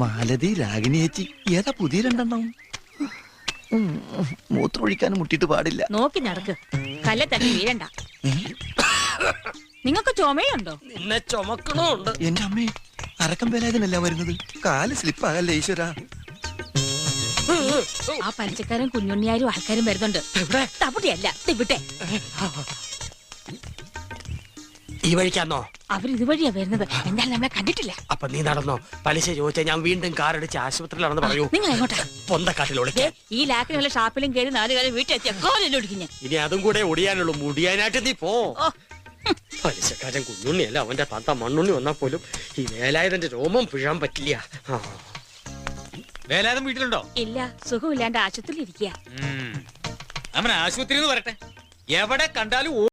മാലതി, രാഗിണി ചേച്ചി, ഏതാ പുതിയ രണ്ടെണ്ണം? മൂത്രമൊഴിക്കാൻ മുട്ടിട്ട് പാടില്ല. നോക്കി നടക്ക്, കല്ലെ തട്ടി വീഴണ്ട. നിങ്ങൾക്ക് ചുമയുണ്ടോ? നിന്നെ ചുമക്കണുണ്ട്. എന്റെ അമ്മേ, അരക്കം വേലായതിനല്ല വരുന്നത്. കാല് സ്ലിപ്പാകല്ലേ ഈശ്വര. ആ പലിശക്കാരും കുഞ്ഞുണ്ണിയാരും ആൾക്കാരും വരുന്നുണ്ട്. തവിടെയല്ല, ഇവിടെ. ഈ വഴിക്കാന്നോ? അവരിതുവഴിയാ വരുന്നത്. എന്തായാലും നമ്മളെ കണ്ടിട്ടില്ല. അപ്പൊ നീ നടന്നോ? പലിശ ചോദിച്ചാൽ ഞാൻ വീണ്ടും കാറടിച്ച് ആശുപത്രിയിലാണെന്ന് പറയൂ. നിങ്ങൾ എങ്ങോട്ടാ? പൊന്തക്കാട്ടിലൂടെ. ഈ ലാക്കിനുള്ള ഷാപ്പിലും കയറി 4 കാലം വീട്ടിലെത്തിയ കോലൊടിക്കുന്നു. ഇനി അതും കൂടെ ഒടിയാനുള്ളൂ. മുടിയാനായിട്ട് നീ പോ. പലിശക്കാരൻ കുഞ്ഞുണ്ണിയല്ല, അവന്റെ താത്ത മണ്ണുണ്ണി വന്നാൽ പോലും ഈ വേലായുധന്റെ രോമം പിഴാൻ പറ്റില്ല. വേലായുധൻ വീട്ടിലുണ്ടോ? ഇല്ല, സുഖമില്ലാണ്ട് ആശുപത്രിയിൽ ഇരിക്കുക. അവൻ ആശുപത്രി വരട്ടെ. എവിടെ കണ്ടാലും